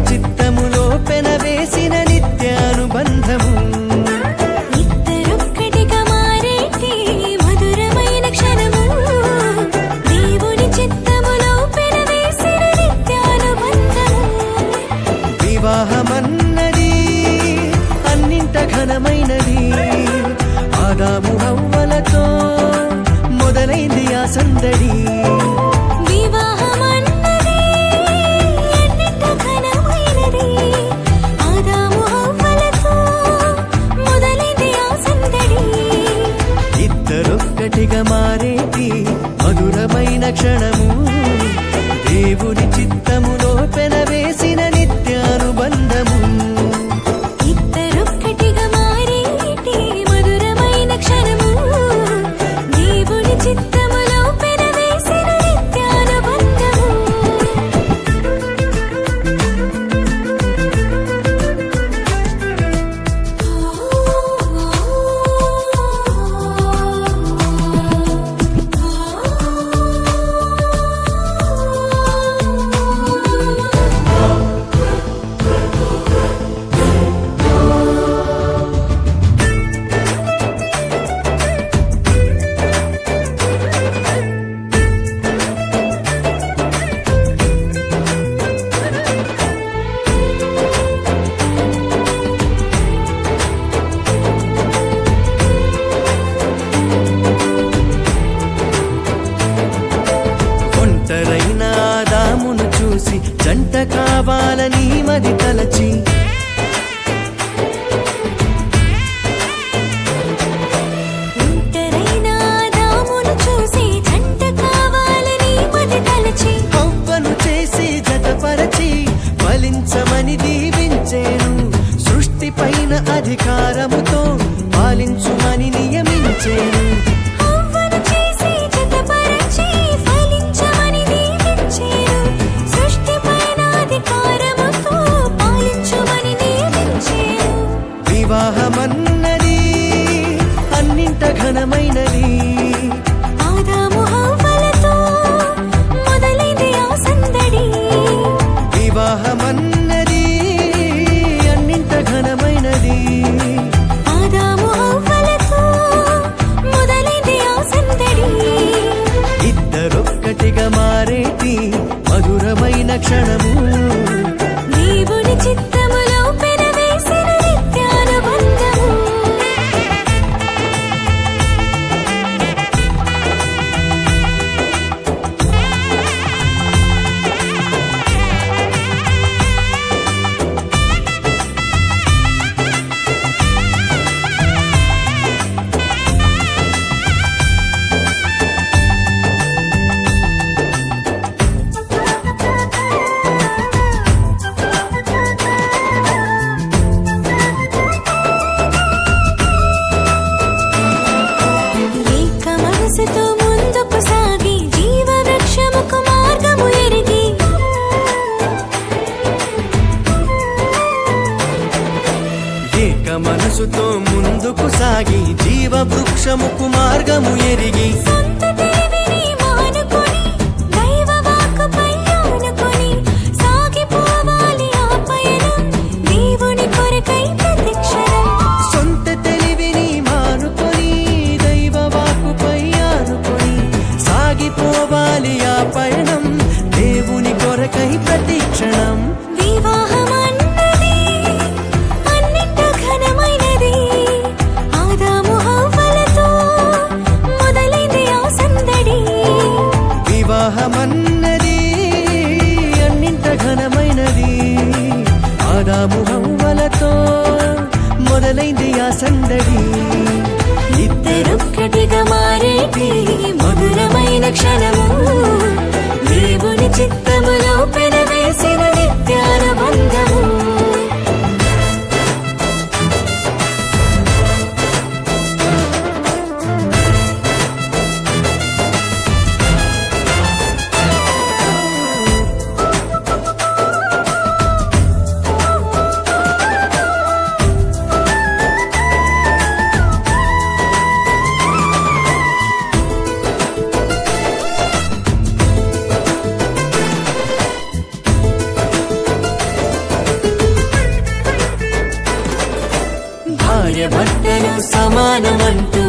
చిత్తములో పెనవేసిన నిత్యానుబంధము ఇద్దరొక్కటిగా మారేటి మధురమైన క్షణము దేవుని చిత్తములో పెనవేసిన నిత్యానుబంధము వివాహమన్నది అన్నింట ఘనమైనది ఆదాము హవ్వలతో మొదలైంది ఆ సందడి ఇద్దరొక్కటిగా మారేటి మధురమైన క్షణము దేవుని చిత్తములో పెనవేసిన నిత్యానుబంధము ఇద్దరొక్కటిగా మారేటి మధురమైన క్షణము దేవుని చిత్తములో పెనవేసిన నిత్యానుబంధము ఒంటరైన ఆదామును చూసి జంట కావాలని మది తలచి ఒంటరైన ఆదామును చూసి జంట కావాలని మది తలచి హవ్వను చేసి జతపరచి ఫలించమని దీవించేను సృష్టి పైన అధికారముతో పాలించుమని నియమించేను హవ్వను చేసి జతపరచి ఫలించమని దీవించేను సృష్టిపైన అధికారముతో పాలించుమని నియమించేను వివాహమన్నది అన్నింట ఘనమైనది ఆదాము హవ్వలతో మొదలైంది ఆ సందడి వివాహమన్నది అన్నింట ఘనమైనది ఆదాము హవ్వలతో మొదలైంది ఆ సందడి ఇద్దరొక్కటిగా మారేటి మధురమైన క్షణము దేవుని చిత్తములో పెనవేసిన నిత్యానుబంధము ఏక మనసుతో ముందుకు సాగి జీవ వృక్షముకు మార్గము ఎరిగి ఏక మనసుతో ముందుకు సాగి జీవ వృక్షముకు మార్గము ఎరిగి సొంత తెలివిని మానుకొని దైవ వాక్కుపై ఆనుకొని సాగిపోవాలి ఆ పయనం దేవుని కొరకై ప్రతిక్షణం సొంత తెలివిని మానుకొని దైవ వాక్కుపై ఆనుకొని సాగిపోవాలి ఆ పయనం దేవుని కొరకై ప్రతిక్షణం వివాహమన్నది అన్నింట ఘనమైనది ఆదాము హవ్వలతో మొదలైంది ఆ సందడి వివాహమన్నది అన్నింట ఘనమైనది ఆదాము హవ్వలతో మొదలైంది ఆ సందడి ఇద్దరొక్కటిగా మారేటి మధురమైన క్షణము దేవుని చిత్తములో పెనవేసిన నిత్యానుబంధము భార్య భర్తలు సమానమంటూ